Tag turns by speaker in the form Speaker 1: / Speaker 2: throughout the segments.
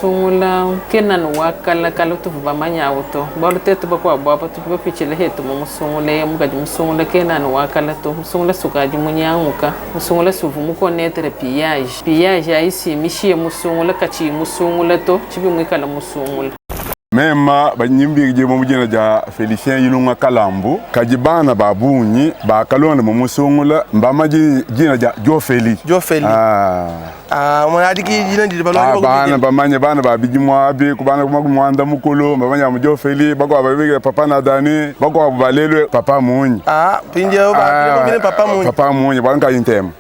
Speaker 1: Sungula kenan wakala kala tu bamanya auto bolu tetu bakwa baba tu pichile hetu musungule mugaji musungula kenan wakala tu musungula sukaji munyanguka musungula suvu muko netere piyage aisi mishie musungula kachi musungula to chibi mwikala musungula
Speaker 2: Mema banyimbi je mu jina ja Felicien Yilunga Kalambu kajibana babunyi bakalonda mu musungula mbamaji jina ja Jofeli
Speaker 3: mwana adiki jina ndi balwa
Speaker 2: bana bamanye bana babijimwa abi kubana kumwanda mukulu mbamanya mu Jofeli bako babige papa na dani bako balelwe papa munyi
Speaker 3: pinje ba papa munyi
Speaker 2: banka intem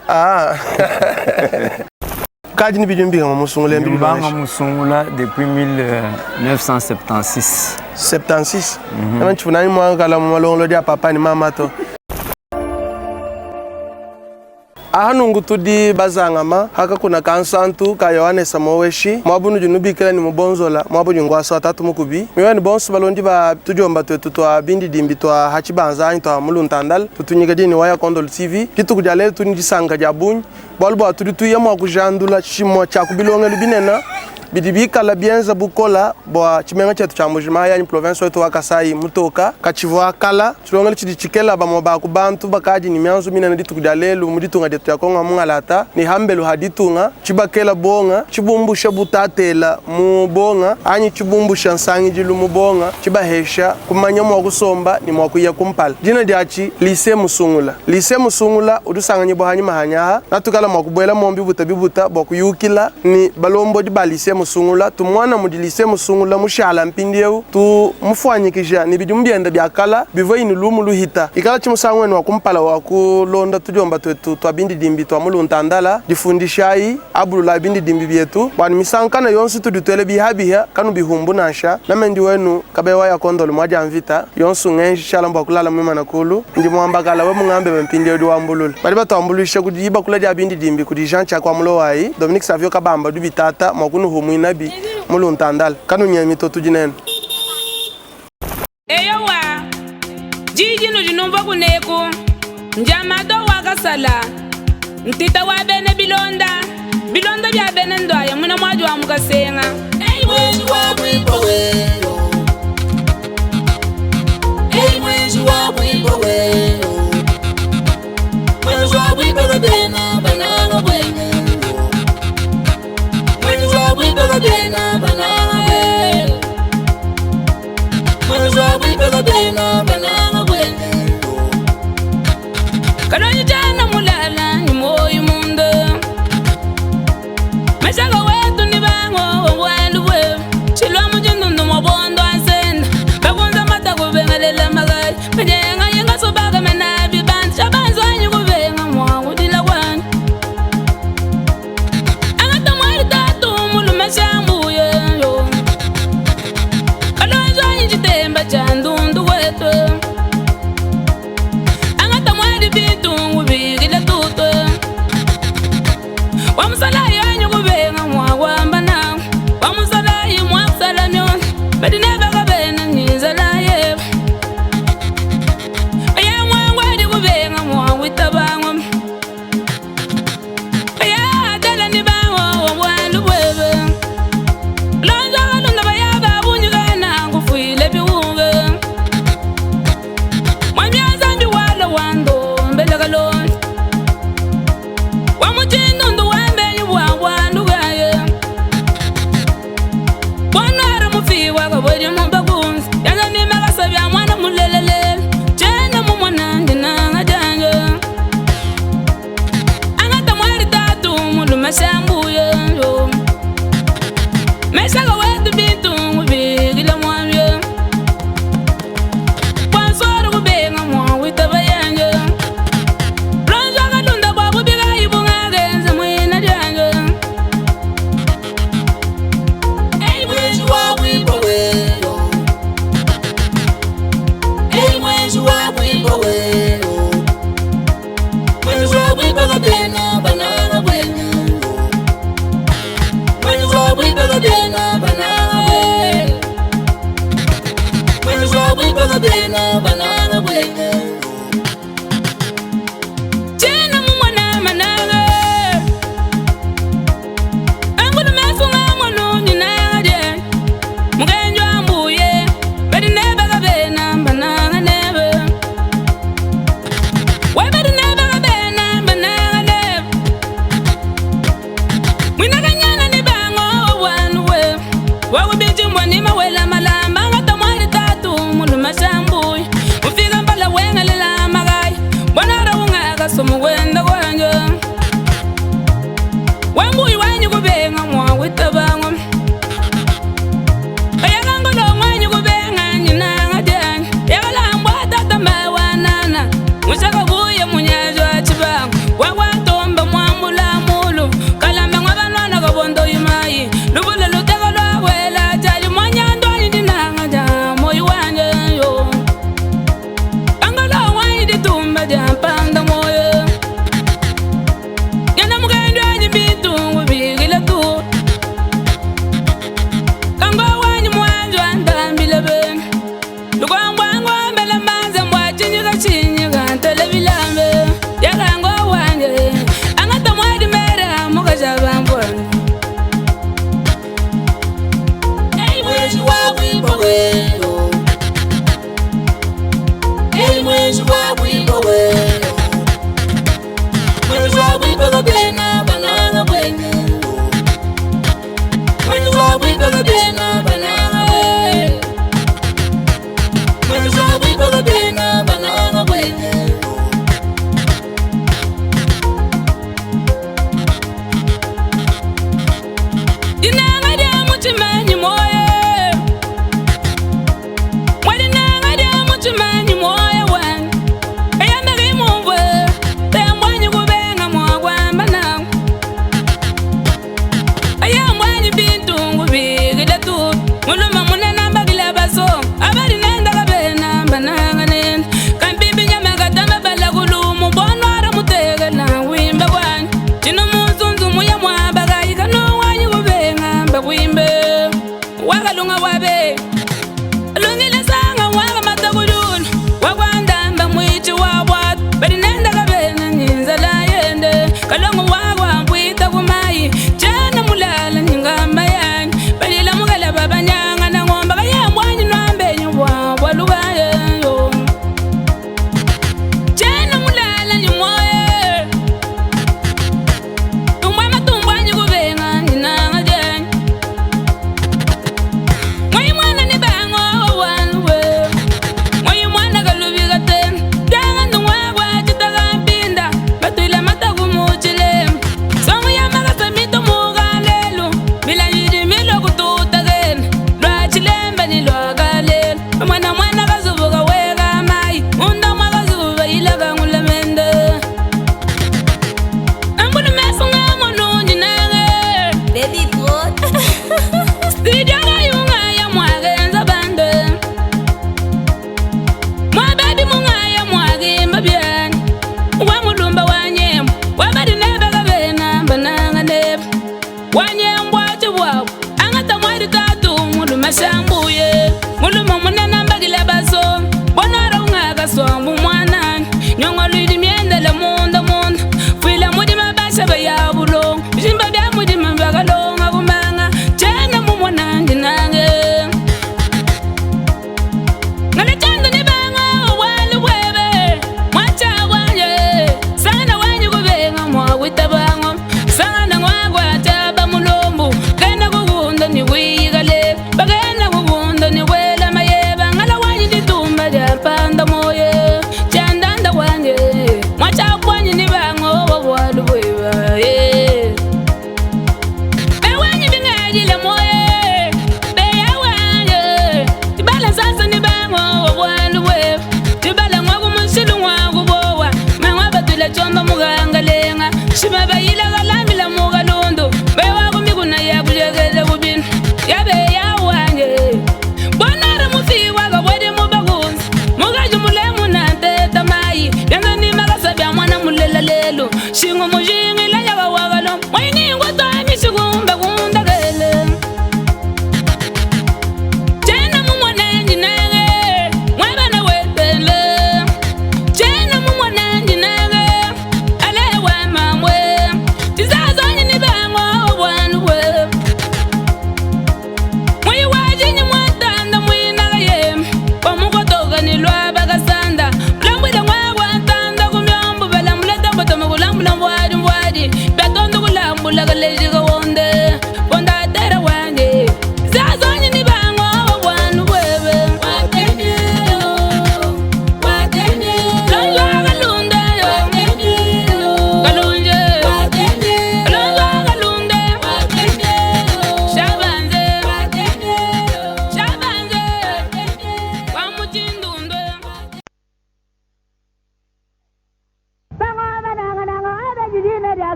Speaker 3: Kaji ni bijumbi nga musungula mbi
Speaker 4: banga musungula depuis 1976.
Speaker 3: 76. Kama chunani mwanga malongo dia papa ni mama to. Ahanungu tudi bazangama haka kuna kansantu ka Yohane Samoweshi mwabunu junubi kila ni mubonzola mwabunu ngwaso atatu mukubi miwani bonso balondi ba tujomba twetu twa bindi dimbi twa hachibanza twa muluntandal tutunyiga dini waya Kondol TV kitu kujale tuni disanga jabunyi bolbo atuditu yamwa kujandula chimo cha kubilonga libinena bidibika la bienza bukola bo chimenga chetu cha mujima ya ni province wetu wakasai mutoka kachivwa kala tulonga chidi chikela ba moba ku bantu bakaji ni myanzo minana ditu kudalelu muditunga detu ya konga mungalata ni hambelu haditunga chibakela bonga chibumbusha butatela mu bonga anyi chibumbusha nsangi jilu mu bonga chibahesha kumanya mwa kusomba ni mwa kuya kumpala jina diachi lycée musungula udusanga nyi bohanyi mahanya natukala mwa kubwela mombi butabibuta bo kuyukila ni balombo di ba lycée musungula tumwana mu lycée musungula mushala mpindieu tu mufwanyikisha ni bijumbienda byakala bivoyi ni lumu luhita ikala chimusangwe ni wakumpala wakulonda tujomba twetu twa bindi dimbi twa muluntandala difundishai abulula bindi dimbi byetu bani misankana yonsu tudutwele bihabiha kanu bihumbu nasha namendi wenu kabewa ya Kondol mwaja mvita yonsu ngenshi shala mba kulala mwema na kulu ndi mwambakala we mungambe mpindieu di wambulula bali batwambulisha kudiba kula dia bindi dimbi kudijancha kwa mlowai Dominique Savio kabamba dubitata mwakunu humwinabi muluntandala kanu nyamito tujinene
Speaker 5: eyowa jijinu jinumva kuneko njamado wakasala ntita wa bene bilonda bya bene ndwaya muna mwaji wa mukasenga
Speaker 6: mwezi wa mwimbo wero mwezi wa mwimbo wero mwezi wa mwimbo bena banana bwene mwezi wa mwimbo bena banana bwene mwezi wa mwimbo bena banana bwene
Speaker 5: kalonyi jana mulala ni moyo mundo meshaga wetu ni bango walu we chilo mujindu ndo mobondo asenda bagonza mata kubengalela magari menyenga yenga sobaga menabi band shabanzo anyu kubenga mwangu dila wani angata mwari tatu mulu meshambu yo kalonyi anyu jitemba chandundu wetu angata mwari bitungu bigila tuto wamusalayi anyu kubenga mwagwamba na wamusalayi mwakusala nyon bedineva kabena nyinzalaye aya mwangwadi kubenga mwawitabango aya adala ni bango wabwalu bwebe lonja kalunda bayaba bunyugana ngufuile biwunge mwamyaza nju wala wando mbele kalon wamutindu ndu wambenyu bwangwandu gaye bwanara mufiwa kabwedi mumbagunzi yaza nimakasabya mwana mulelele chene mumwana ndinanga janje angata mwari tatu mulu mashambuye yo meshaga wetu bitungu bigila mwamye kwansoro kubenga mwawitaba yanje lonja kalunda bwakubiga ibungagenze mwina janje
Speaker 6: mwezi wa mwimbo wero mwezi wa mwimbo wero mwezi wa mwimbo bena banana bwene mwezi wa mwimbo bena banana bwene mwezi wa mwimbo bena banana bwene
Speaker 5: chena mumwana mananga angulu mefunga mwana nyina witabango ayangangolo mwanyi kubenga nyina ngadan yagala mbata tamawanana musaka buye munyazwa chibango wawa tomba mwamula mulu kalamba ngabanwana kabondo yimayi lubula lutego lwawela tali mwanyando ndinanga da moyi wanje yo angalo wanyi ditumba jampanda moyo yana mugendo anyi bitungu bigila tu kango wanyi mwanjwa ndambile ben lugwangwangwa mbele manze mwachinyiga televilambe yakango wanje angata mwadi mera mukajabambwani
Speaker 6: Mwezi wa wimbo wenu mwezi wa wimbo wenu mwezi wa wimbo bena banana wenu mwezi wa wimbo bena banana wenu mwezi wa wimbo bena banana wenu
Speaker 5: dinanga dia muchimanyi moye mwadinanga dia muchimanyi moye wan eyamegi mumwe tembwanyi kubenga mwagwamba nawe ayambwanyi bintungu bigile tu muluma munena mbagila baso abari nenda kabena bananga nenda kambibi nyamega tamba bala kulumu bonwara mutegela wimba wanyi chino muzunzu muya mwabagayi kano wanyi kubenga mbagwimbe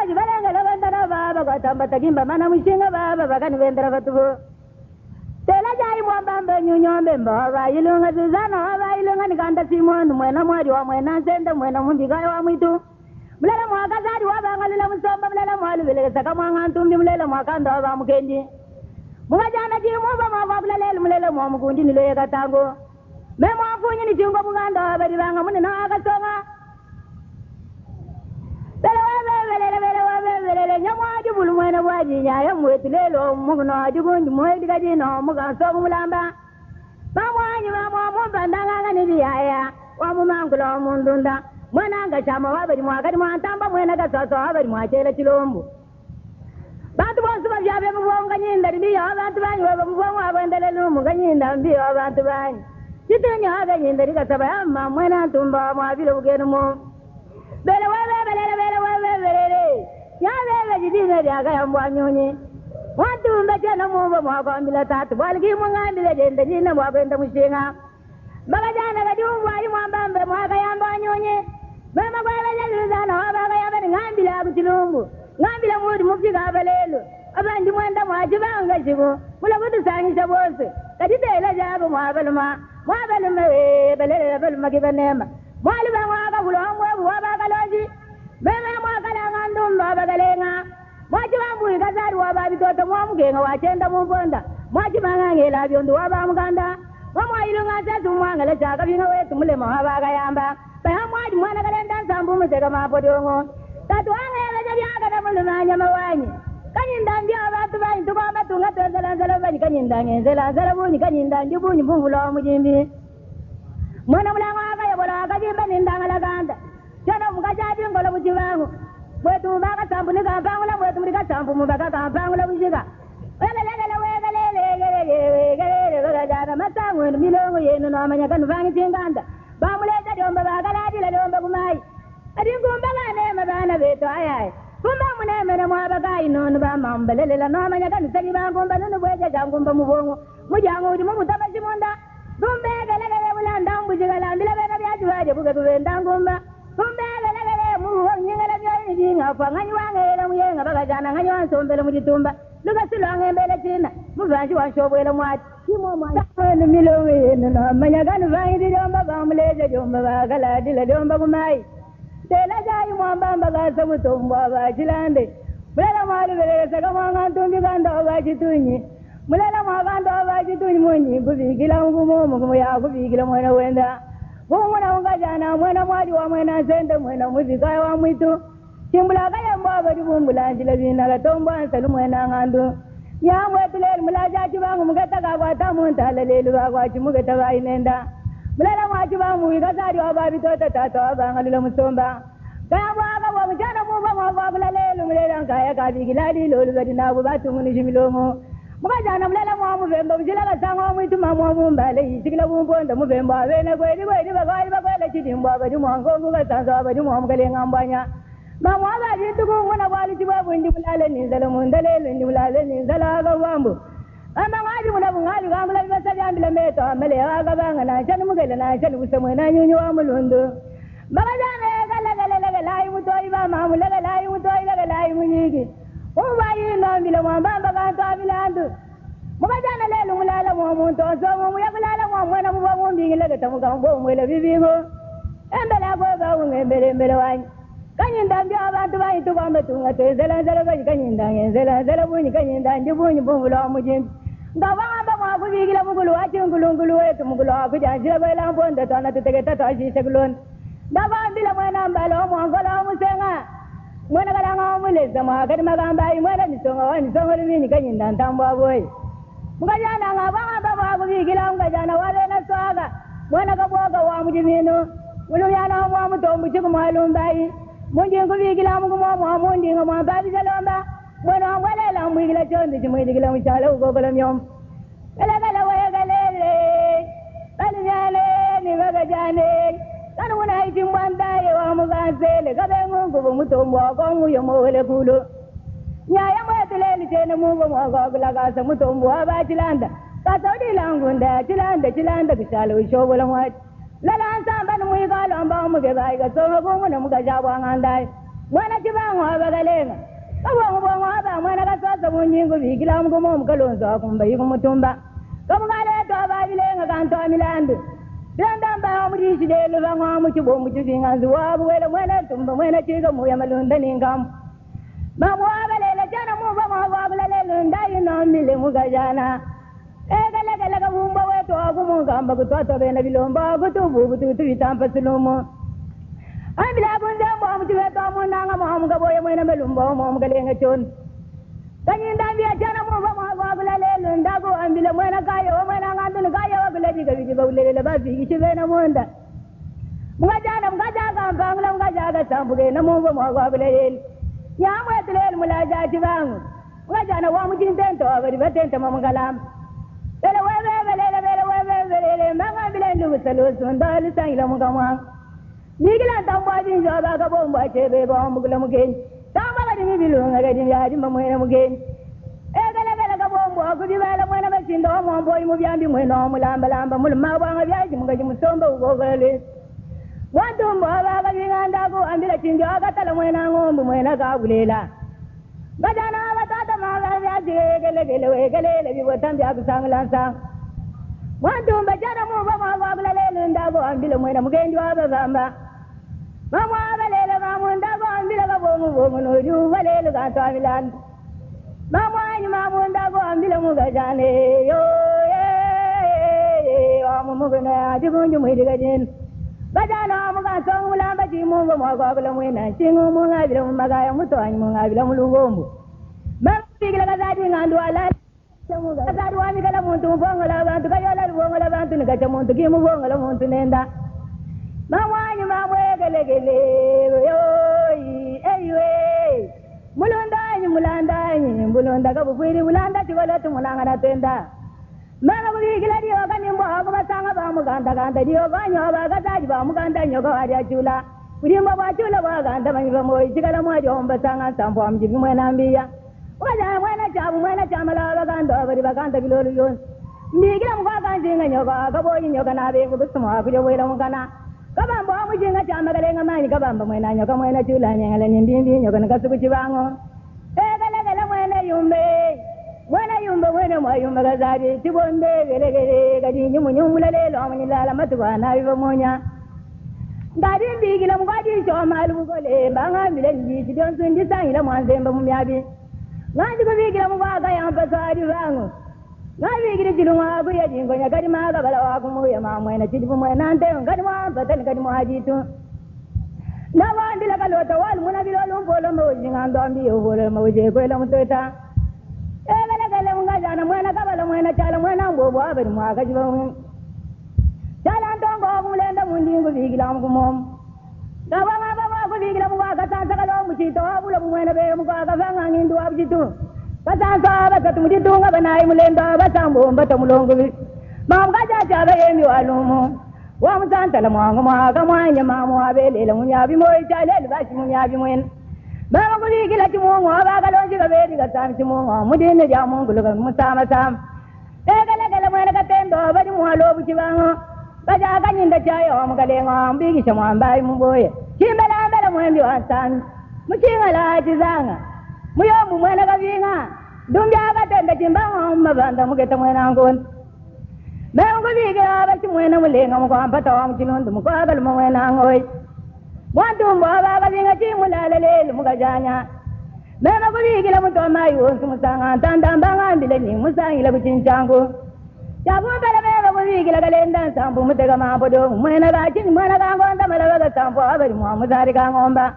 Speaker 7: waji balenga la bandana baba gatamba tagimba mana mushinga baba bagani bendera batubo tela jai mwambamba nyunyombe mbaba ilunga zuzana baba ilunga nikanda simonu mwena mwadi wa mwena sende mwena mumbigayo wa mwitu mlela mwakazadi wabangalila musomba mlela mwalu vile saka mwangantumbi mlela mwakanda waba mukendi mugajana jimuba mwababula lelu mlela mwamugundi niloye katango memo afunyi ni chungo muganda wabari banga mune na akasonga bele wabele nyamwaji bulu mwena bwaji nyayo mwetu lelo muguno ajugundi mwedi kajino mugansogu mulamba bamwanyi bamwambandanga niliyaya wamumangulo mundunda mwana anga chama wabari mwakati mwantamba mwena kasoso wabari mwachele chilombu bantu bonse bavyabe mubonga nyinda libiyo abantu banyu baba mubongo abendele lumu kanyinda mbiyo abantu banyu chitunya aga nyinda likasaba amma mwena ntumba mwabile bugenu mu bele yabele jidine lyaga yambwanyonyi mwatumba chena mumba mwakwambila tatu bwaliki mwangambile jende jine mwabenda mushinga bagajana kadumba imwambambe mwaka yambwanyonyi mema kwabeleluzana wabaga yabani ngambila kuchilumbu ngambila muri mufika abelelo abandi mwenda mwachibanga chigo mula kutusanyisha bose kadidela jabo mwabeluma belele beluma kibanema mwaliba mwaka bulomwe wabaga loji mema mwakala ngandumba abagalenga mwachibambu ikazari wababitoto mwamugenga wachenda mumponda mwachibanga ngela byondo wabamuganda mwamwailunga tatu mwangala chaka binga wetu mulema wabaga yamba bayamwaji mwana kalenda nsambu mutega mapodongo tatu angela jabyaka na mulema nyama wanyi kanyinda ndio abantu banyi tukoma tunga tenzela banyi kanyinda ngenzela bunyi kanyinda ndi bunyi bumvulo mujimbi mwana mulanga akayobola akabimba nindangala ganda chana mukajadi ngolo mujivangu mwetu mbaka sambu nikampangula mwetu mulika sambu mbaka kampangula mujika wegelele matangu milongo yenu no amanyaka nuvangi tinganda bamuleta domba bagaladila domba kumai adingumba ganema bana beto ayaye kumba munemene mwabagai nonu bamambelelela no amanyaka nusali bangumba nunu bweja jangumba mubongo mujangu udi mumutaba chimunda kumbegelele mulanda mbujikalandila bena byajiwaje buge bubendangumba kumbegelele muhonyingala byoyini binga fanganyi wangela muyenga bagajana nganyi wansombele mujitumba lukasilwange mbele china muvanji wanshobwela mwati kimomwani milongo yenu no amanyaganu vangidi domba bamuleja domba bagaladila domba kumai tela jayi mwambamba gasa mutombwa bachilande mulela mwali belesaka mwangantumbi kanda wabachitunyi mulela mwakanda wabachitunyi munyi kuvikila mkumomo kumuya kuvikila mwena wenda kumuna ungajana mwena mwali wa mwena sende mwena muzikaya wa mwitu chimbula kayamba bari bumbulanjila bina gatombo ansalu mwena ngandu nyamwe tulele mulaja chibangu mugeta gagwata muntala lelu bagwachi mugeta bayinenda mulela mwachi bamu wikazari wababi tota tata wabangalula musomba kayamba aga mujana mumba mwababula lelu mulela nkaya kabigilali lolu badi nabo batunguni jimilomo mugajana mulela mwamu vemba mujila gasanga mwitu mamwa mumbale yisikila bumponda muvemba abene kweli bagwali bakwele chidimbwa badi mwangongu gasanza abadi mwamugalenga mbanya mama abadi tukunguna bwali chibabu ndi mulale ninzala mundalelo ndi mulale ninzala agawambu ama ngadi mulabungali gangula bibasali ambila meto amele agabanga na chani mugele na chani busemwe na nyunyu wa mulundu bagajana galagalala lai mutoi ba mamulaga lai mutoi laga lai munyigi ubayi nombile mwambamba kanto abilandu mugajana lelo mulala mwamuntu osomo muyabulala mwamwana mubangundingile gatamuga mbomwele bibigo embela goba ungembele wanyi kanyinda mbya abantu bayitu kwamba tunga tezela bayi kanyinda ngenzela bunyi kanyinda ndi bunyi bumvulo mujimbi ngabamba mwakubigila mugulu wachingulungulu wetu mugulu wakujanjira bwela mponda twana tutegeta twashishe kuloni ndabambila mwena mbalo mwangola musenga mwena kalanga muleza mwakati magamba imwela nisonga lumini kanyinda ntambwa boy mugajana ngabamba mwakubigila mugajana wabena swaga mwena kabwaga wa mujimino muluyana mwa mutombu chiku mwalumbai munjingu bigila mugumwa mundinga mwababi zalomba mwena mwelela mwigila chondi chimwidikila mchala ugogola myom Galagala wayagalele Balinyale ni bagajane Kanu muna iti mwandaye wa mugansele Kabengu mutombu wakongu yomowele kulu Nyaya mwetuleli chene mungu mwakogula kasa mutombu wabachilanda Kasa udilangunda chilanda kishalo ushobola mwati Lala ansamba ni mwigalo amba umugebai Kasonga kungu na mugajabwa ngandaye mwana kibango abagalenga kabongo aba mwana kasoso munyingo bigila mugomo mukalonzo akumba yikumutumba kamugale to ababilenga kanto amilandu ndamba muri shidelo bangwa mu kibomu kivinga zuwabu wele mwana tumba mwana chiga mu ya malunda ningam mamu abalele jana mu bangwa abalele ndayi no mile mugajana egala kabumba weto agumungamba kutoto bena bilomba kutubu kututu bitampa sulumo ambila bunza mu tibeto mu nanga mu ngaboye mwena melumba mu galenga chon kanyinda biya jana mu bangwa abalele ndago ambila mwena kayo mwena ngandu kayo abalele gabi bawlele babi kibena munda mugajaga mbangla mugajaga tambuge na mu bangwa abalele nyamwe tulele mulaja tibangu mugajana wa mujintento abari batenta mu ngalam Bele manga bile ndu salo ndali sangila mugama nigila tamba din joba ka bomba chebe bombu kula mugen tamba ga dimi bilu ngare din ya dimba mwena mugen gala ka bombo akudi bala mwena bachindo mo boy mu byambi mwena mulamba mulma banga byaji mugaji musomba ugogale wantu mbaba ga binganda ko andira chinjo aga tala mwena ngombu mwena ka bulela badana batata mala byaji gele bibotambi akusanglansa wantu mbajara mu bama babalele ndago ambile mwena mugendi wabazamba mama abalele mamu ndago ambile bomu no ju balele ga tamilan mamu ndago ambile mugajane yo amu mugana dibunju mudigajin badana muga songula baji mu bama babala mwena chingu mu ngabile mu magaya mutoanyi mu ngabile mu lugombo bigila gazadi ngandu ala gazadi wami kala muntu bongola bantu kayola bongola bantu nikacha muntu kimu bongola muntu nenda mawanyu mamwegelegele yoyi eywe mulonda kabufwiri mulanda chikola tumunanga na tenda mama kubigila dio kanimbo akubasanga bamuganda kanda dio banyo abagazadi bamuganda nyoka wali achula kulimba bwachula baganda manyiba moyi chikala mwajomba sanga sambo amjibi mwena mbiya mwena chamala baganda abari baganda bilolo yon mbigira mukwaga njinga nyoka kaboyi nyoka nabengu busuma kujo wera mukana kabamba amujinga chamagalenga manyi kabamba mwena nyoka mwena chula nyangala nimbimbi nyoka nakasuku chibango gala mwena yumbe mwayumba gazadi chibonde gelegele gadi nyumunyumula lelo amunyilala matubana bibamonya ngadi mbigila mukwaji chomalu mukole mbanga mbile njiji donsu ndisangila mwanzemba mumyabi Nanti kubikira mukwaga yampasari vangu ngabikira chilunga kuya jingonya kadi maga bala wakumuya mamwena chidipu mwena nteo ngadi mwampatani kadi mwajitu nabandila kalota walu muna bilolu mpolo mawuji ngandombi yovolo mawuji kwela mutota gala mungajana mwena kabala mwena chala mwena mbobo abari mwaka chibamu chala ntongo kumulenda mundingu bikila mkumomu kubigila mukwaga sansa kalo muchito wabula mwena be mukwaga vanga ngindu wabuchitu kasansa batatu muchitunga banayi mulenda basambo mbata mulongo mamukaja chaba yemi walumu wamusantala mwangu mwaka mwanya mamu abelela munyabi moyi chalele bashi munyabi mwena mama kubigila chimungu abakalonji kabedi kasami chimungu mudine ja mungu luka musama gala mwena katendo badi muhalobu chibango kaja kanyinda chayo mukalenga mbigisha mwambayi muboye chimbela mwembi wasanu muchinga la chizanga muyombu mwena kavinga dumbya katenda chimbanga mabanda muketa mwena ngoni mengo bigira abachi mwena mulenga mukwambata wa muchilundu mukwaga mwena ngoi mwantumbo abakavinga chimulala lelu mukajanya mema kubigila mutoma yonsu musanga ntandambanga mbile ni musangila kuchinchangu chabumbele mema kubigila kalenda nsambu mutega mambodo mwena kachini mwena kangonda malawaga sambu abari mwamusari kangomba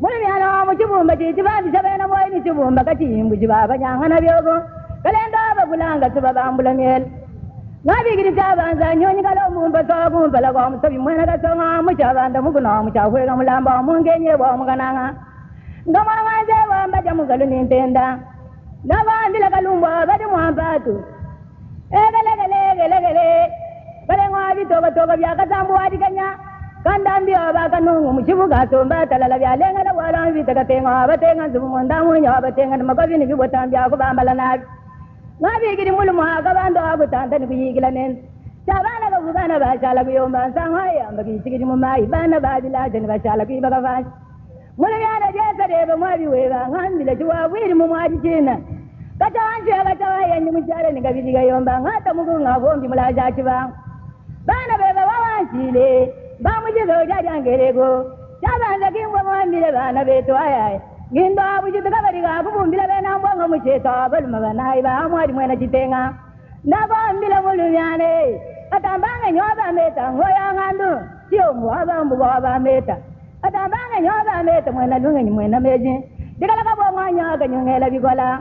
Speaker 7: muli myana muchibumba chichibandi chabena mwaini chibumba kachimbu chibaba nyangana byogo kalenda abagulanga chibabambula miele ngabigiri chabanza nyonyi kalomumba sagumbala kwa musabi mwena kasonga muchabanda mukuna muchafwega mulamba mungenye bwa mukananga ngamwanze wamba jamugalu nintenda nabandila kalumba badi mwampatu egele balengwa bitoga byakasambu wadikanya kandambi abakanungu muchibuga somba talala byalenga la wala bitakatenga abatenga nzumunda munya abatenga makovini bibotambya kubambala nabi ngabigiri mulumwa akabando agutanda nikuyigila nene chabana kavugana bashala kuyomba nsangaya mbakichikiri mumayi bana babilaje nibashala kuyibaka vashi Mulana jesa de mwabi weba ngambile tuwa wiri mu mwaji china. Kata wanchi akatawa yenye mchare nikabidiga yomba ngata mugu ngavombi mulaja chiba. Bana beba wawanchile bamujizo jajangerego. Chabanza kingwa mwambile bana beto ayaye. Gindo abujizo kabariga kubumbile bena mbongo mcheta baluma banayi ba mwadi mwena chitenga. Ndabambile mulumyane. Atambanga nyoba meta ngoya ngandu. Sio mwaba mbuwa meta. Atambanga nyoba meta mwena lunga ni mwena meji. Dikala kabo mwanya kanyongela bikola.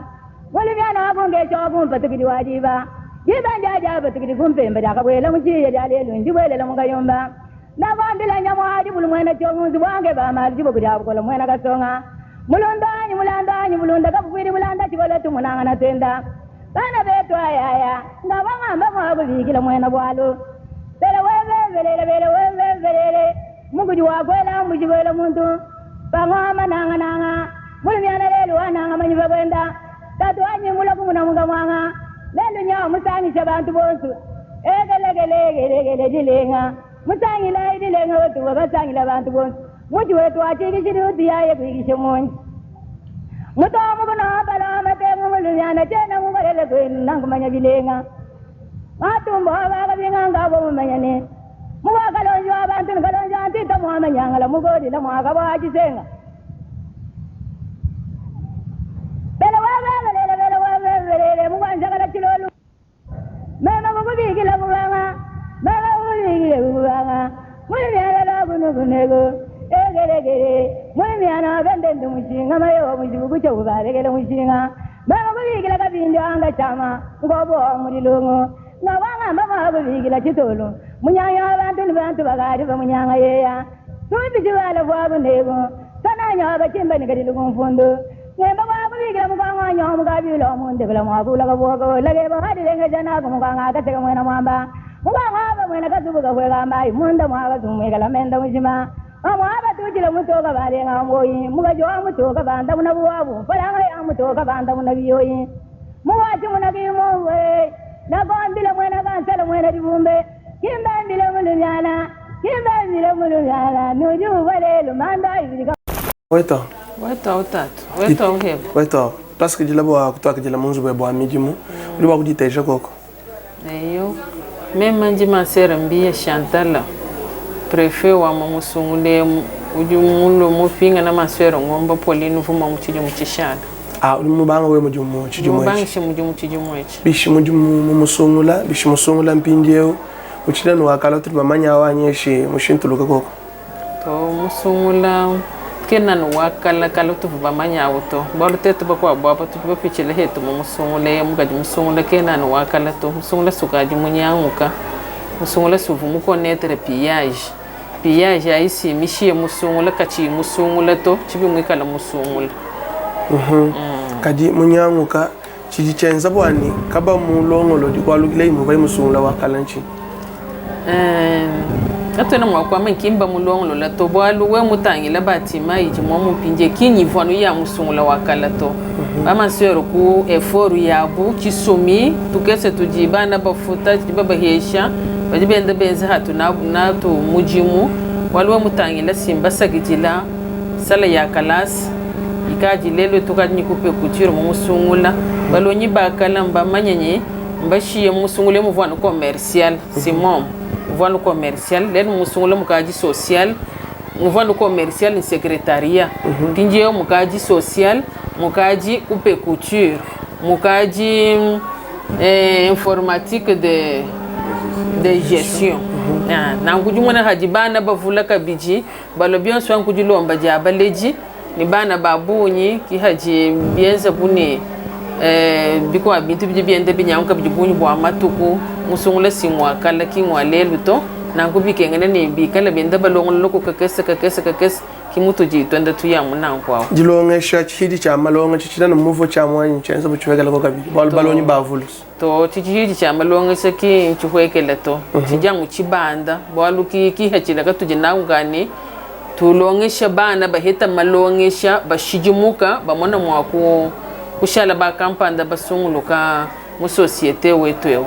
Speaker 7: Mulumyana abunge chobu mpatukidi wajiba. Jibanja jaba tukidi kumpembe dakabwela mchiye jalelu njibwele mungayomba. Ndabambile nyamwadi bulumwena chomunzi wange ba mali jibokuja bukola mwena kasonga. Mulandanyi mulunda kabwiri mulanda chibola tumunanga na tenda. Bana beto ayaya ngabanga mbago bikila mwena bwalo. Bele weve muguji wakwela mujibwela muntu. Bangama nanga mulumyana lelu wananga manyiba kwenda. Tatu anyi mulaku munamunga mwanga. Lendo nyawo musangisha bantu bonsu. Egele jilenga. Musangila idilenga wetu wabasangila bantu bonsu. Muji wetu achikishiri utiyaye kuikishe mwonyi. Mutomu kuna bala matengu mulumyana tena mubalele kwenu nangumanya bilenga. Matumbo wabaga binganga bomumanyane. Muwakalonjo abantu nkalonjo antita muamanyangala mugodi na mwaka wachisenga. Bele wabele mugwanjagala chilolu. Mema mugubikila kubanga. Mulumyana labunugunego. Egere mulumyana bendendu mushinga mayo mujibugu cyo baregele mushinga. Mema mugikila kabindi anga chama ngobo mulilungu. Ngabanga mama bugikila chitolo. Munyanya abantu nibantu bagari bamunyanga yeya. Tubi jibala bwabunego. Tananya abachimba nikadilo kumfundo. Ngemba bwabugikila muganga nyomu kabilo munde bala mwabula kaboko lage bahadi lenga jana kumuganga akateka mwena mwamba. Muganga mwena kazubuga kwega mai munda mwaga zumwega lamenda mujima. Amwaba tujile mutoka barenga ngoyi mugajo mutoka banda munabuwabu falanga ya mutoka banda munabiyoyi. Muwachi munagimo we nagambile mwena kansala mwena dibumbe. Kimbambile mulumyana nuju balelu manda ibirika.
Speaker 3: Weto
Speaker 1: utatu weto uhebo
Speaker 3: weto paske jila bwa kutwaka jila munzu bwa mijimu uli wakuditeja koko
Speaker 1: eyo mema njima sera mbiya Chantal prefet wa mamusungule ujumulo mupinga na maswero ngomba polinu vuma muchiji muchishana
Speaker 3: uli mubanga we mujumu chijumu
Speaker 1: mubangishe mujumu chijumu echi
Speaker 3: bishi mujumu musungula mpinjeo uchilano wakala tuli mamanya awanyeshe mushintuluka koko
Speaker 1: to musungula kena no wakala kala tuvuba manyauto bolo tetu bakwa baba tuba pichile hetu musungule mugaji musungula kena no wakala to musungula sukaji munyanguka musungula suvu mukonetere pillage aisi mishi musungula kachi musungula to chibi mwikala musungula
Speaker 3: kadi munyanguka chiji chenza bwani kaba mulongolo dikwalukile imuba musungula wakala nchi
Speaker 1: atona mwakwa mankimba mulongolo la to bwalu we mutangila batima iji momu pinje kinyi vwanu ya musungula wakala to bama sero ku effort yabu chisomi tukese tujibana bafuta jibaba hesha bajibenda benza hatu na to mujimu walu we mutangila simba sagijila sala ya kalas ikaji lelo tukaji kupe kutiro musungula balonyi bakala mba manyenye mbashi musungule mu vwanu commercial simom voile commercial len musungula mukaji social voile commercial ni secrétariat kinje mukaji social mukaji coupe couture mukaji informatique de gestion na nguju mona haji bana bavula kabiji balo bien so nguju lomba jaba leji ni bana babunyi ki haji bienza buni biko abintu biende binyanka bijibunyi bwa matuku musungula simwa kala kingwa leluto na kubike ngene ne bikala benda balongolo loko kakese kimuto jitwenda tuyamu nankwa
Speaker 3: jilonge shachidi cha malonga chichina no muvo cha mwanyi chenza buchwekela ko kabili balonyi bavulus to
Speaker 1: chichidi cha malonga saki chuhwekela to chijangu chibanda bwaluki kihachila katujina ngani tulongesha bana baheta malongesha bashijimuka bamona mwako kushala ba kampanda basunguluka mu societe wetu yo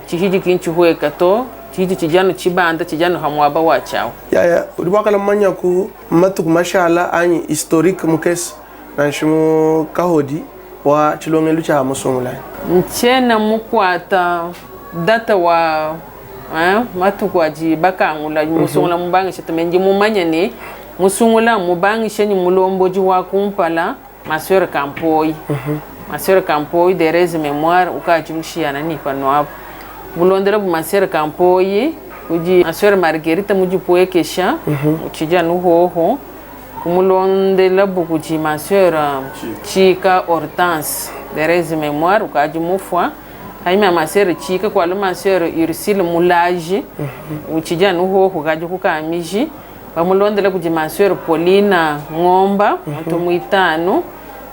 Speaker 1: chihiji kinchu hueka to tiji tijano chibanda tijano hamwaba wachao
Speaker 3: ya ulibakala manya ku matuku mashala anyi historique mukes na shimu kahodi wa chilongelu cha musungula
Speaker 1: mchena mukwata data wa matuku aji bakangula musungula mubangisha temenji mumanya ne musungula mubangisha ni mulomboji wa kumpala maseur Campoy maseur Campoy de res mémoire ukaji mushiana ni pano bulondera bu maseur Campoy uji maseur Marguerite muji poekesha uchija nuhoho kumulondela bukuji maseur Chika Hortense de res mémoire ukaji mufwa haima maseur Chika kwa le maseur Ursule Moulage uchija nuhoho ukaji kukamiji bamulondela kuji maseur Paulina Ngomba mtu muitano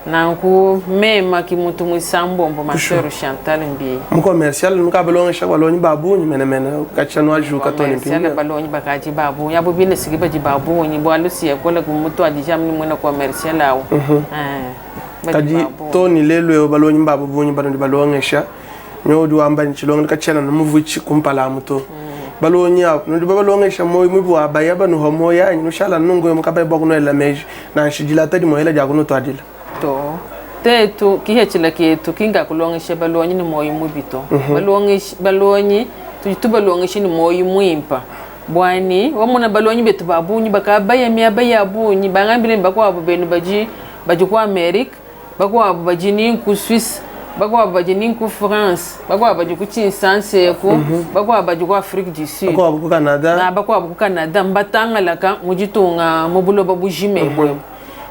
Speaker 1: nanku mema ki mutu musambombo maseur Chantal Mbi
Speaker 3: mu commercial nuka balonga shaka balonyi babu ni mena kachano aju katoni
Speaker 1: mpinga commercial balonyi bakaji babu yabo bine sigiba ji babu ni bwalusi yakola ku mutu adijam ni mwena commercial awo
Speaker 3: kaji toni lelo balonyi babu bunyi bano balonga sha nyodi wamba ni chilonga kachana na muvuchi kumpala muto balonyi apo ndo balonga sha moyo mubu abayaba no homoya ni shala nungo mukaba bokuno ela meji na shijila tadi moyela jakuno to adila
Speaker 1: to tetu kihechila ketu kinga kulongesha balonyi ni moyo mubito balonyi tubalongesha ni moyo muimpa bwani wamuna balonyi betu babunyi bakabaya miabaya bunyi bangambile bakwa benu baji kwa America bakwa baji ni ku Swiss bakwa baji ni ku France bakwa baji ku Kinshasa ko bakwa baji ku Afrique du Sud
Speaker 3: bakwa ku Canada
Speaker 1: na bakwa ku Canada mbatanga laka mujitunga mubulo babujime bwe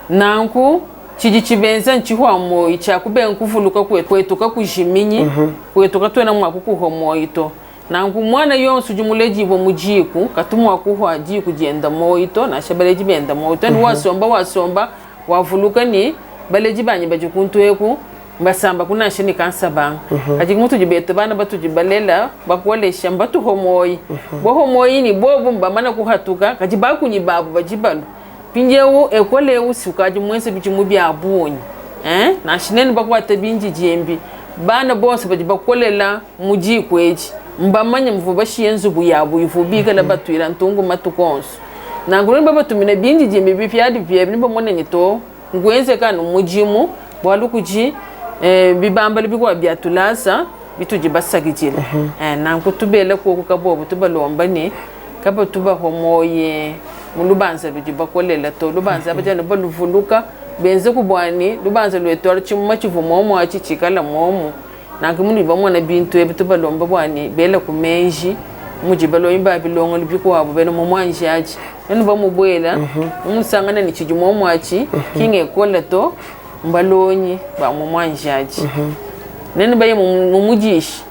Speaker 1: nanku chiji chibenza nchihwa moyi chakube nkuvuluka kwetuka kujiminyi kwetuka twena mwaku kuhomoito nangu mwana yonsu jumuleji bo mujiku katumwa kuhwa ji kugenda moito na shabaleji benda moito ni wasomba wavuluka ni baleji banye bajikuntueku mbasamba kuna shini kansa bang aji mutu jibete bana batu jibalela bakwale shamba tu homoyi bo homoyi ni bobu mbamana kuhatuka kajibaku ni babu bajibalu pinjewu ekole usukaji mwense bichimu bya bunyi na shineni bakwata binji jembi bana bose bajibakolela muji kweji mbamanya mvuba shiyenzu buyabu ifubiga la batwira ntungu matukonso nanguruni babatumina binji jembi bipyadi byebni bamone nyito ngwenze kana mujimu bwalukuji bibamba libikwa byatulasa bituji basagijile nankutubele ko kukabobo tubalomba ni kaba tuba homoye mulubanza lujibakolela to lubanza abajana baluvuluka benze kubwani lubanza lwetwala chimuma chivumo omo achichikala momo nankimuni bamwana bintu ebitubalomba bwani bela kumenji mujibalo imba bilongo libiko wabo beno momwanje aji nenu bamubwela umusangana ni chijumo omo achi kinge kola to mbalonyi ba momwanje aji nenu baye mumujishi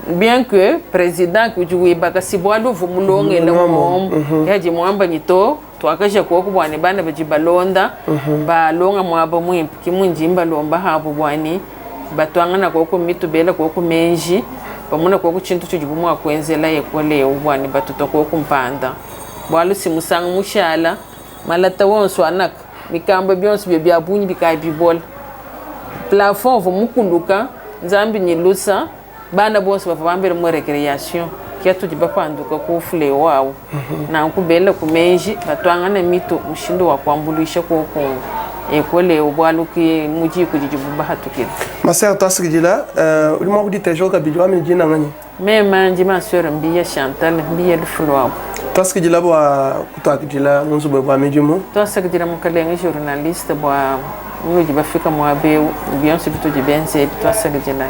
Speaker 1: bien que président kujuwe baka sibwalo vumulonge la mom yaje mwamba nyito twakasha ko kubwane bana bajibalonda balonga mwaba mwimpi kimunjimba lomba habo bwani batwangana ko mitu bela ko menji bamuna ko chintu chujibumwa kwenzela yekole ubwani batuto ko kumpanda bwalu simusanga mushala malata wonso anak mikamba byonso byabunyi bikabibol plafond vumukuluka nzambi nyilusa bana bose bavambere mu recreation kiatu jibapanduka ku fule wawo na nkubela kumenji batwangana mito mushindo wa kwambulisha ko ekole ubwaluki muji kujibuba hatukira
Speaker 3: masaya tasigijila ulimo kuditejo kabijwa mijina ngani
Speaker 1: mema njima sœur Mbiya Chantal Mbiya lufulwa
Speaker 3: tasigijila bwa kutakijila munzu bwa mijimu
Speaker 1: tasigijila mukalenga journaliste bwa muji bafika mwabe bien surtout jibenze tasigijila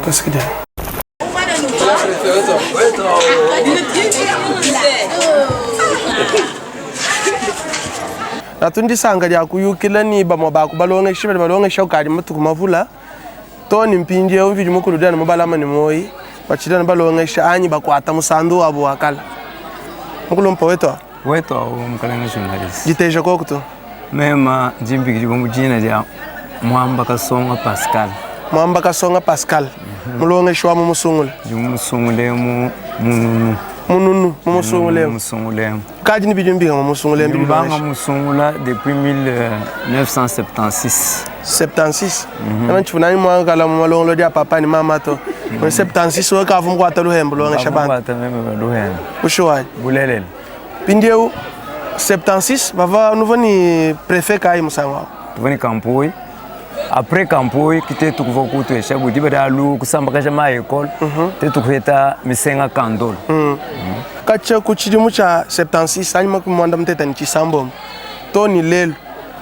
Speaker 3: natundi sanga ya kuyukila ni bamo ba kubalonga shibe balonga shokadi matuku mavula to ni mpinje umviji mukulu dana mubalama ni moyi bachidana balonga shanyi bakwata musandu wabo wakala mukulu mpoweto
Speaker 4: mkalenga journalist
Speaker 3: jiteja kokuto
Speaker 4: mema jimbi kijibu mujina ya Mwamba Kasonga Pascal mulonga shwa mu musungula musungule mu mununu
Speaker 3: mununu mumusungule
Speaker 4: musungule
Speaker 3: kadi ni bidyo mbinga mumusungule
Speaker 4: mbanga musungula depuis 1976
Speaker 3: 76 na nchifuna ni mwanga la malongo dia papa ni mama to 76 wa kavu mkwata luhembo lo ngashabantu
Speaker 4: mkwata meme luhembo
Speaker 3: ushwai
Speaker 4: bulelele
Speaker 3: pindieu 76 bava nouveau ni préfet kai musangwa
Speaker 4: tuvani kampoi après kampoi kite tukuva kutu esha budi badalu kusamba kaja ma école te tukweta misenga kandol
Speaker 3: kacha kuchidimu cha 76 anyima kumwanda mteta ni chisambo to ni lelo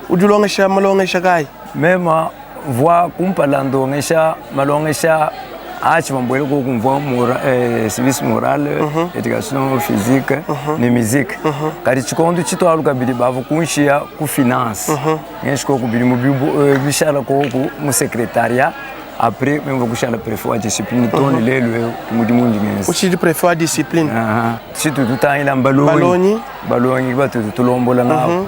Speaker 3: ujulongesha malongesha kai
Speaker 4: mema voix kumpalando ngesha malongesha achi mambwele ko kumva service moral éducation physique ni musique kari chikondo chitwalu kabili bavu kunshia ku finance ngeshiko kubili mu bishala ko mu secrétariat après même kushala préfet wa discipline toni lelo mudi mundi ngese
Speaker 3: uchi préfet wa discipline
Speaker 4: situ tutayila baloni batu tulombola ngabo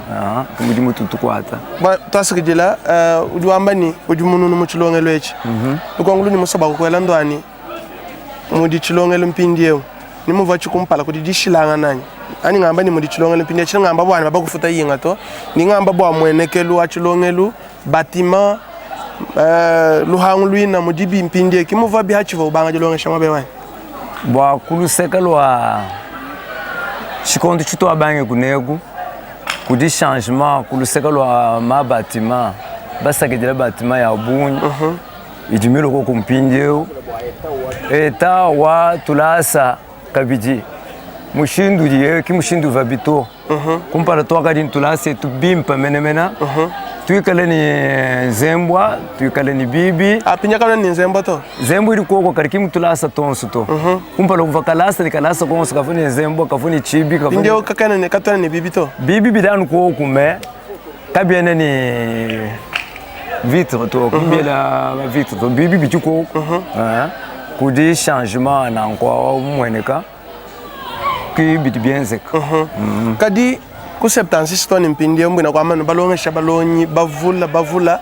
Speaker 4: mudi mutu tukwata
Speaker 3: ba tasikijila ujuambani ujumununu mu chilongelo echi ukongulu ni musaba ko landwani mudi chilongelo mpindiyo ni muva chikumpala kuti dishilanga nani ani ngamba ni mudi chilongelo mpindiyo chila ngamba bwana babakufuta yinga to ni ngamba bwa mwenekelu wa chilongelo bâtiment luhangu luina mudibi mpindiyo kimuva bihachiva ubanga jilongesha mabewani
Speaker 4: bwa kulusekelwa chikondo chito abange kunegu kudi changement kulusekelwa ma bâtiment basakidela bâtiment ya bunyi idimilo ko kumpindiyo eta wa tulasa kabiji mushindu diye ki mushindu vabito kumpara to akadi tulasa tubimpa menemena tuikale ni zembwa tuikale ni bibi
Speaker 3: apinya kana ni zembwa to
Speaker 4: zembwa iri koko kariki mutulasa tonso to kumpara kuvakalasa ni kalasa konso kafuni zembwa kafuni chibi kafuni
Speaker 3: ndio kakana ni katana ni bibi to
Speaker 4: bibi bidanu ko kume kabiene ni vitre to kumbela vitre to bibi bichuko kudi changement na kwa mweneka ki bitbienzek
Speaker 3: kadi ku 76 ton mpindi mbina kwa manu balongesha balonyi bavula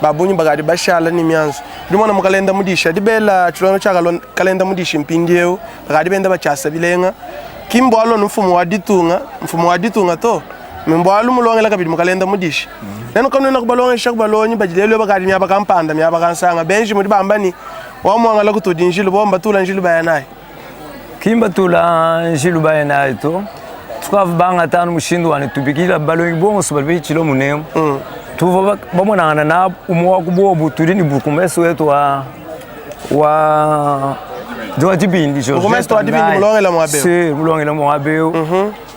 Speaker 3: babunyi bagadi bashala ni myanzo ndimona mu kalenda mudisha dibela chilono cha kalenda mudisha mpindi bagadi benda bachasa bilenga kimbwalo mfumo wa ditunga to mbwalo mulongela kabidi mu kalenda mudisha neno kanona kubalongesha kubalonyi bajilelo bagadi myaba kampanda myaba kansanga benji mudi bambani wamwanga la kutudi njilo bomba tula njilo bayanayi
Speaker 4: kimba tula njilo bayanayi to tukavu banga tanu mushindu wane tubikila balongi bonso balbe chilo munemu tuva bamonana na umwa kubobu tuli ni bukumeso wetu wa doa dibindi jo
Speaker 3: bukumeso wa dibindi mulongela mwabe
Speaker 4: si mulongela mwabe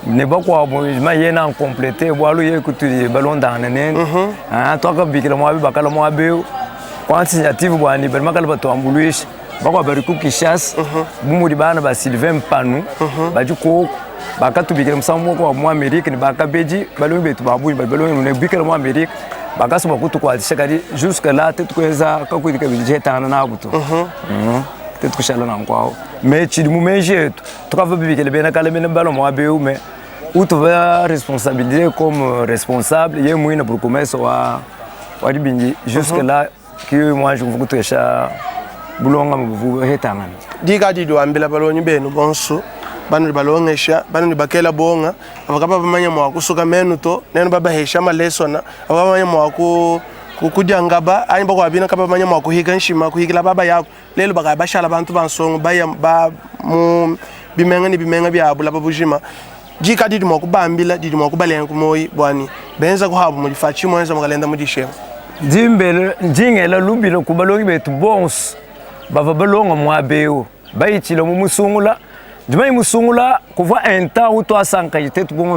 Speaker 4: ne bakwa bo mayena en compléter bwalo ye kutuli balondana nene toka bikila mwabe bakala mwabe kwa initiative bwani bermakala batwambuluisha bakwa bariku kishas bumudi bana ba Sylvain Panu bajuko bakatubikira musamu ko mu America ni bakabeji balongi betu babuni balongi ne bikira mu America bakasoba kutukwatisha kali jusque là tetukweza kakwidika bijetana nabuto tetukushala nankwao mechi mu mejetu tukava bibikele bena kala bena balo mu abeu me utuva responsabilité comme responsable ye muina pour commerce wa dibinji jusque là que moi je vous toucher bulonga mu hetanga
Speaker 3: diga dido ambila balonyi benu bonso banu balongesha banu bakela bonga abakaba bamanya mwa kusuka menu to neno baba hesha malesona abamanya mwa kujangaba ani bakwa bina kaba bamanya mwa kuhiga nshima kuhigila baba yako lelo baka bashala abantu bansongo ba mu bimenga byabo lababujima jika didi mwa kubambila didi mwa kubalenga kumoyi bwani benza kuhabu mu difachi mwenza mukalenda mudishe
Speaker 4: dimbele njingela lubilo kubalongi betu bons bava balonga mwabeo bayichilo mu musungula Demain musungula kuva un temps où toi sans qualité tu bon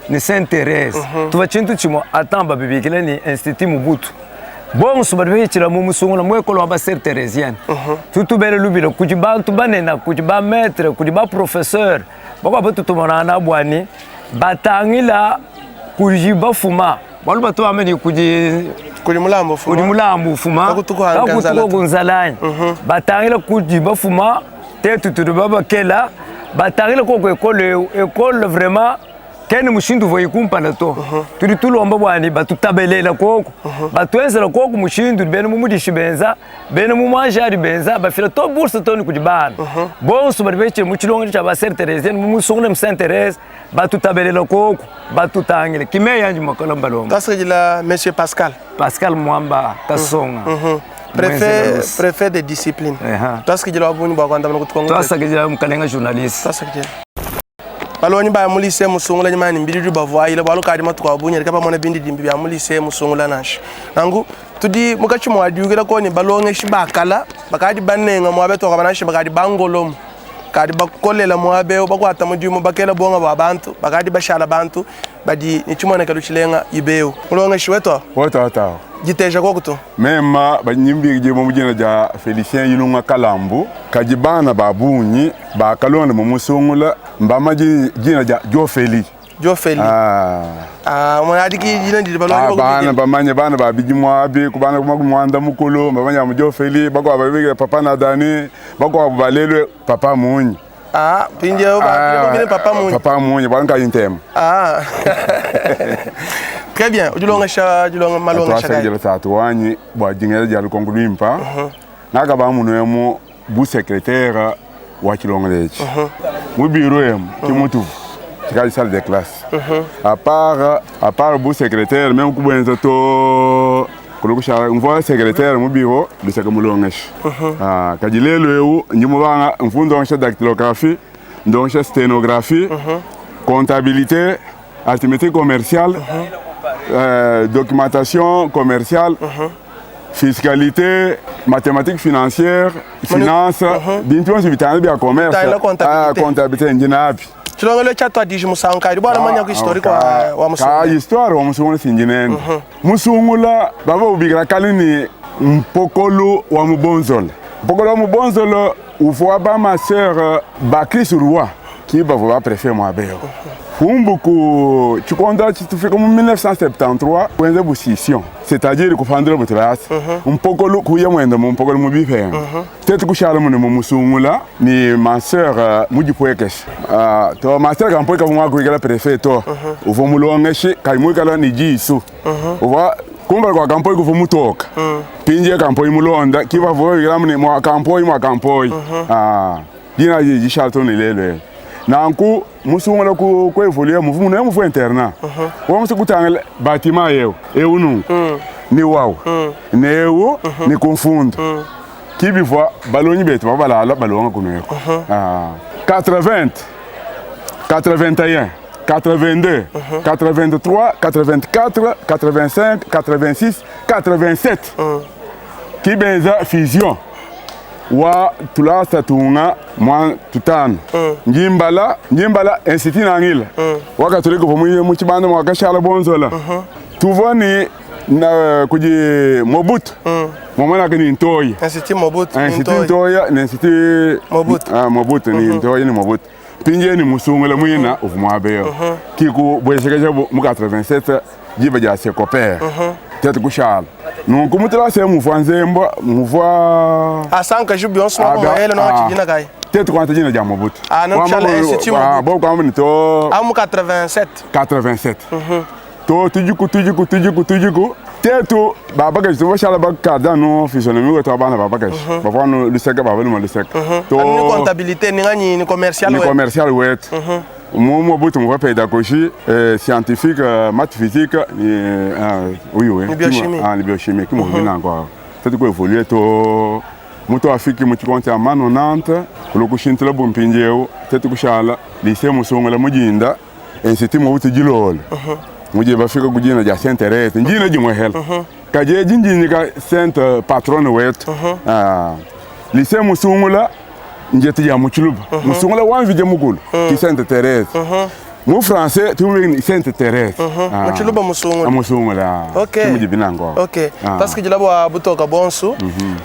Speaker 4: ne s'intéresse tu vas chintu chimo atamba bibikile ni institut Mobutu bon subadwe chila musungula mwe ko ba ser thérésienne tu bele lubilo kujibantu banena kujiba maître kujiba professeur bako batu tumona na bwani batangila kujiba fuma balu batu ameni
Speaker 3: mulambo
Speaker 4: fuma akutuko gonzalani batangila kujiba fuma tetu tu baba kela batangile ko école vraiment kene mushindu voi kumpana to turi tulomba bwani batutabelela koko batwenzela koko mushindu bene mumudishi benza bene mumajari benza bafila to bursa to ni kujibana bonso barbeche muchilongo cha ba Sainte Thérèse mumusungule mu Sainte Thérèse batutabelela koko batutangile kime yanji makolomba lomba
Speaker 3: tasajila monsieur Pascal
Speaker 4: Mwamba Kasonga
Speaker 3: préfet de discipline tasajila wabuni bwa kwanda kutukongo
Speaker 4: tasajila mukalenga journaliste
Speaker 3: tasajila baloni ba mulise musungula nyamani mbiri bavwa ile balo kadi matu kwa bunya kapa mona bindi dimbi ya mulise musungula nashi nangu tudi mukachi mwadiyukira ko ni balonge shibakala bakadi banenga mwabeto kwa banashi bakadi bangolom kadi bakolela mwabe bakwata mudimu bakela bonga babantu bakadi bashala bantu badi nichimona kaluchilenga ibeo mulonge shiweto
Speaker 2: wata
Speaker 3: jiteja kokuto
Speaker 2: mema banyimbi je mu mujina ja Félicien Yilunga Kalambu kajibana babunyi bakalonda mu musungula mbamaji jina ja Jofeli
Speaker 3: mwana adiki jina ndi balonge
Speaker 2: bana bamanye bana babijimwa abi kubana kumwanda mukulu mbamanya mu Jofeli bakwa babige papa na Dani bakwa balelwe papa munyi
Speaker 3: pinje papa
Speaker 2: munyi banka intem
Speaker 3: très bien julonga malonga
Speaker 2: shaka jela tatu wanyi bwa jingela jali kongulimpa naka ba munwemo bu secrétaire wa kilonga lechi mu bureau yam ki mutu tikali salle de classe à part bu secrétaire même ku benza to kuluku shara mvoa secrétaire mu bureau de saka mulongesh kajilelo yewu nyimo banga mfundo nsha dactylographie ndonsha sténographie comptabilité arithmétique commerciale documentation commerciale, fiscalité, mathématiques financières, finances, bientôt c'est vital bien commerce, comptabilité ingéniable.
Speaker 3: Tu l'as le chat à dire musanka, il boit la manière historique wa musungu.
Speaker 2: Histoire wa musungu singinen. Musungu la baba ubigra kalini mpokolo wa mubonzol. Mpokolo wa mubonzol uvoa ba ma sœur Bakris Roi qui va voir préfet moi beo. Umbuku chikonda chitufe comme 1973 kwenza busission c'est-à-dire ko fandira mutras mpokolo kuya mwenda mpokolo mubife tete kushala mu musungula ni ma sœur mujipoekesh to ma sœur kampo ka mwa kuigala préfet to uvo mulongeshi kaimu kala ni jisu uva kumba kwa kampo ku mutoka pinje kampo imulonda kiva vo igala mu mwa kampo dina ji shalto ni lele nanku musungula ku evoluer muvumu na muvu interna wa musu kutanga batima yeo eunu ni waw newo ni confundo kibi vo baloni betu balala balonga kuneko 80 81 82 83 84 85 86 87 kibenza fusion wa tulasa tunga mwa tutano njimbala institut nangila waka tuliko pamoja mu chibanda mwaka shala bonzola tuvoni na kuji Mobutu mwana kani ntoyi
Speaker 3: institut Mobutu
Speaker 2: Mobutu ni ntoyi ni Mobutu pinje ni musungula mwina uvumabeo kiku bwesheka mu 87 jiba ja sekopere tete kushala nungu mutela se muvwa nzemba muvwa
Speaker 3: asanka jubi onso mwa ele no chijina kai
Speaker 2: tete kwanta jina ja Mobutu
Speaker 3: chala institut Mobutu
Speaker 2: bo kwa mni to
Speaker 3: amu 87
Speaker 2: to tujuku tetu baba ka so shala ba kada no physionomie ko to bana baba ka ba fano luseka baba no luseka
Speaker 3: to ni comptabilité ni ngani ni commercial wet Mobutu mwa pédagogie scientifique maths physique oui ni biochimie
Speaker 2: ni biochimie qui m'a venu encore c'est quoi évoluer to muto afiki mu chikonte ya mano 90 kuloku shintela bumpinjeo tetu kushala lycée musongala mujinda institut Mobutu jilol muje bafika kujina ja Sainte Thérèse njina jimwe hel kaje jinjini ka sainte patronne wet lycée musungula njeti ya muchuluba musungula wanvije mukulu ki Sainte Thérèse mu français tumwe Sainte Thérèse
Speaker 3: muchuluba
Speaker 2: musungula
Speaker 3: okay
Speaker 2: binango
Speaker 3: okay parce que jilabo abutoka bonsu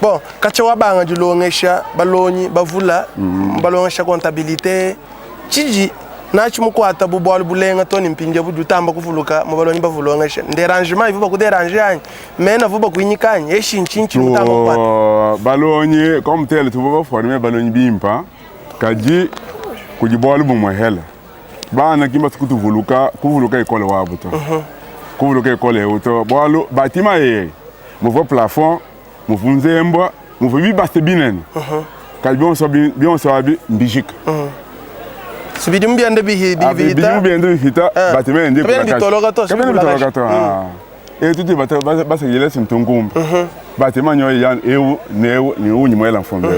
Speaker 3: bon kacha wabanga julongesha balonyi bavula balongesha comptabilité chiji nachi mukwata bubwala bulenga toni mpinje budutamba kuvuluka mubalonyi bavulongesha nderangement ivuba ku déranger ani mena vuba kuinyikanye eshinchinchi mutamba kwata
Speaker 2: balonyi comme tel tu vuba former balonyi bimpa kaji kujibwala bumwehela bana kimba kutuvuluka kuvuluka école wabo to kuvuluka école auto bolo bâtiment ye mo plafond mo nzembo mo bibaste binen kalbion so abi mbijik
Speaker 3: Subidi mbiende bihita.
Speaker 2: Bidi mbiende bihita bâtiment ndi
Speaker 3: kwa
Speaker 2: kashi. Et tout basa yele simtungumba. Bâtiment nyo ya eu ni unyimwela mfombe.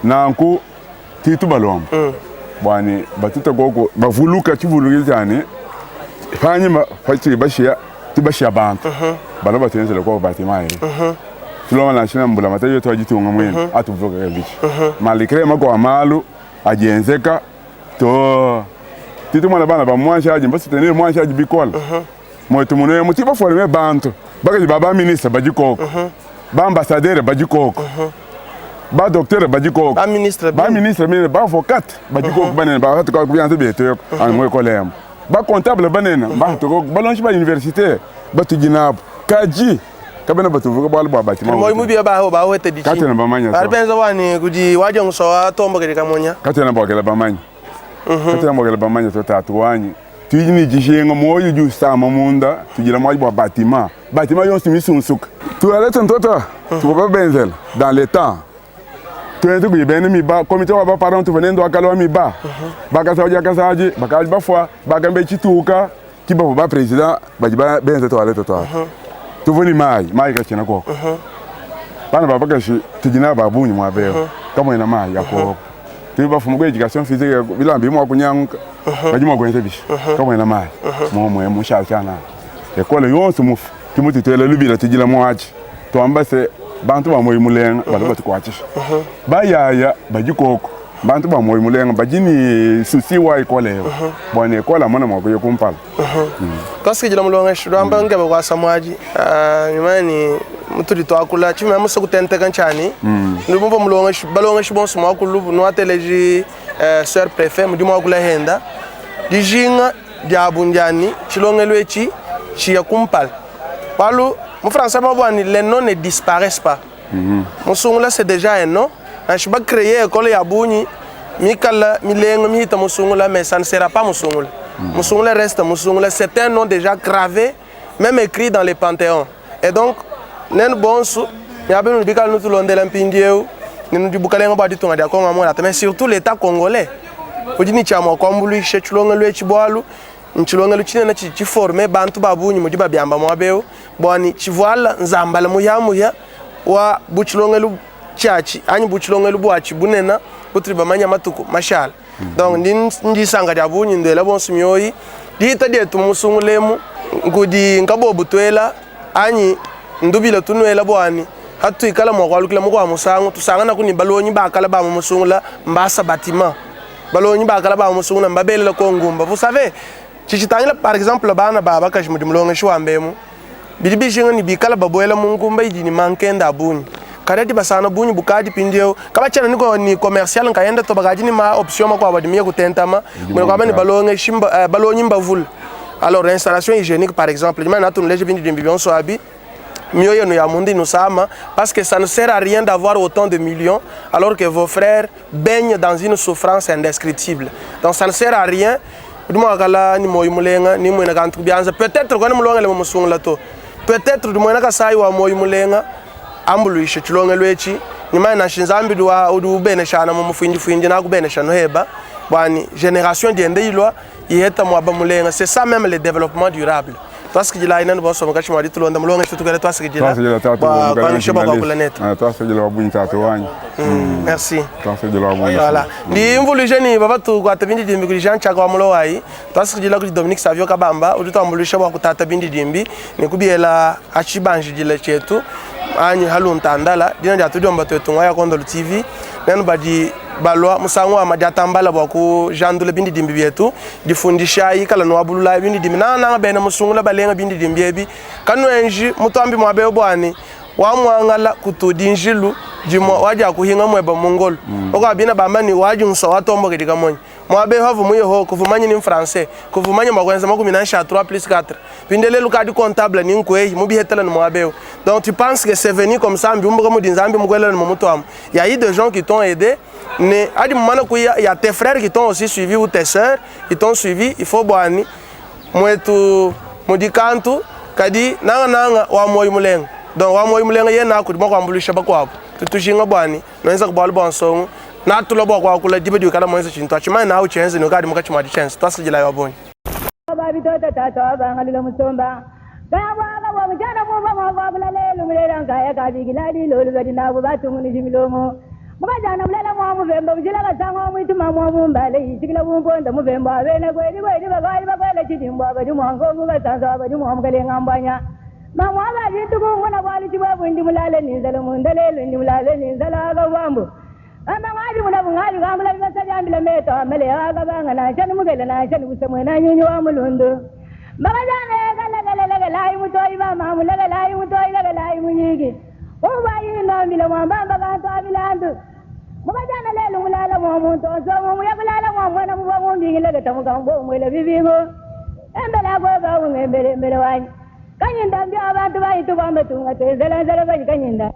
Speaker 2: Na nku titu balomba. Bwani batuta gogo bavuluka kivulukizane. Fanyima fachi bashia tibashia bantu. Balo batenzele kwa bâtiment ye. Tuloma na shina mbula matayo to ajitunga mwene atuvuka bichi. Malikre mako amalu ajenzeka to titu mwana bana ba mwansha aje mbasi tenere mwansha aje bikola moto muno mutiba forme bantu bakaji baba ministre bajikoko ba ambassadeur bajikoko ba docteur bajikoko
Speaker 3: ba ministre
Speaker 2: mine ba avocat bajikoko banene ba hatu ko bianze beto an moy kolem ba comptable banene ba to ba lonchi ba université ba tujinab kaji kabena batuvuka balo ba batima
Speaker 3: moy mubi ba wete di
Speaker 2: katena ba manya
Speaker 3: so arbenza wani kudi waje so atombo ke kamonya
Speaker 2: katena ba kala ba manya katena ba kala ba manya to tatuanyi tujini jishenga moyo ju sama munda tujira moyo ba bâtiment yonsi misunsuka tu aleta ntoto tu ba benzel dans le temps tu ento ku yebene mi ba comité wa ba parent tu venendo akalo mi ba kasaji bakaji ba fois bakambe chituka kiba ba président ba benzel to aleta to tu voni mai ka chena ko bana baba kashi tujina babunyi mwa beo kama ina mai yako tu ba fumu ko education physique bilambi mo kunyanguka bajima kwenze bishi kama ina mai mo mushachana ekole yonse mufu kimuti tele lubira tijila mwachi to ambase bantu ba moyi mulenga balo batikwachi bayaya bajikoko bantu ba moyi mulenga bajini susi wa ekole bwana ekola mona mwa kuye kumpala
Speaker 3: kasi jila mulonga shiramba ngebe kwa samwaji nyimani muturi to akula chima muso kutente kanchani ndumbo mulonga balonga shibonso mwa kulubu no ateleji sœur préfet mudimo akula henda dijinga diabunjani chilongelwechi chia kumpala Palo, mon français les noms ne disparaissent pas. Mon songla c'est déjà un nom. Je vais créer école yabouni, mikala milengo mihita mon songla mais ça ne sera pas mon songla. Mon songla reste mon songla, c'est un nom déjà gravé, même écrit dans les panthéons. Et donc, nen bonsu, yabe nous bikal nous tout l'onde l'ampindieu, nous du bukalengo badi tonga dia konga mona, mais surtout l'État congolais. Odini chamo kombulu chechulonga lwe chiboalu. Nchilonga luchine na chi forme bantu babunyi mu diba byamba mwabeo bwani chivala nzambala muya wa buchilonga lu chachi anyi buchilonga lu bwachi bunena butriba manya matuko mashala donc ndi sanga dabunyi ndela bonsu myoyi dita de tumusungulemu ngudi ngabo butwela anyi ndubila tunwela bwani hatu ikala mwalukila mukwa musango tusangana kuni balonyi bakala ba musungula mbasa bâtiment balonyi bakala ba musungula mbabela ko ngumba vous savez chichitangila par exemple bana baba kashimudi mulonga shwambemo bidibi jinga ni bikala baboyela mungumba idini mankenda abunyi kareti basana bunyi bukadi pindio kaba chana niko ni commercial nkayenda to bagaji ni ma option makwa badimia kutentama mwe kwa bani balonga shimba balonyi mbavul alors installation hygiénique par exemple ni mana tunleje bindi dimbion so abi mioyo no ya mundi nous sama parce que ça ne sert à rien d'avoir autant de millions alors que vos frères baignent dans une souffrance indescriptible donc ça ne sert à rien duma kala ni moy mulenga ni moy na kantu bianza peut-être ko ni mulonga le musungula to peut-être duma na kasai wa moy mulenga ambulu ishe chilonga lwechi ni mai na shinzambi dwa udu bene shana mu fuindi na ku bene shano heba bwani génération diende ilwa yeta mo aba mulenga c'est ça même le développement durable parce que jila ina boso makashi mari tulonda mulonga fitu kale twase jila kwa ni shaba kwa planète
Speaker 2: twase jila wabunyi tatu wanyi
Speaker 3: merci
Speaker 2: twase jila wabunyi
Speaker 3: voilà ndi mvulu jeni baba tu kwa tabindi dimbi kuli jancha kwa mulo wai twase jila kuli Dominique Savio Kabamba udu tambulisha kwa kutata bindi dimbi ni kubiela achibanji jila chetu anyi haluntandala dina dia tudiomba twetu ngaya Kondolo TV nenu badi balwa musango amajatambala bwaku jandule bindi dimbi byetu difundisha ikala no abulula bindi dimbi na bena musungula balenga bindi dimbi ebi kanu enji mutambi mwabe bwani wa mwangala kutudinjilu jimo waja kuhinga mweba mongol oko abina bambani waji nso watombo kedika monyi mwabe havu muyeho kuvumanyi ni français kuvumanyi makwenza makumi na 3 plus 4 pindele lukadi comptable ni nkwe mubi hetela no mwabe donc tu penses que c'est venu comme ça mbi umbo mu dinzambi mugwela no mutoam il y a eu des gens qui t'ont aidé adi mana ku ya tes frères qui t'ont aussi suivi ou tes sœurs qui t'ont suivi, il faut boani mwetu mudikantu kadi nanga wa moyo mulenga. Donc wa moyo mulenga yena ku mo kwambulisha bakwabo. Tutushinga bwani noenza kubala bonsongo na tulobo kwa kula dibedi kala mwenza chintu achima na u chance no kadi mukachima di chance twasijila yabonye.
Speaker 7: Babi tota tata bangalilo musomba. Gawaga wa mjana muba mabula lelo mulera ngaya kadi giladi lolu badi na batu muniji milomo. Mukajana mulela mwa muvemba bujila gasango mwituma mwa mumbale isikila bumponda muvemba abena kweli bagali bakwela chidimba badi mwango mugasanza badi mwamkale ngambanya. Mama badi tukungona kwali tibabu ndi mulale ninzala mundalelo ndi mulale ninzala gawambo. Ama ngadi munabungali gamula ngasajambila meta amele agabanga na chani mugela na chani kusemwe na nyinyi wa mulundu. Magajane gala lai mutoi ba mamula lai mutoi lai munyigi. Ubayi no mila mwamba ganto abilandu. Magajana lelo mulala mwamuntu so muya bulala mwana mubongi ngile tamugambo mwele bibingo. Embela go ba ngembele mbele wani. Kanyinda mbya abantu bayitu bamba tunga tezela zela banyikanyinda.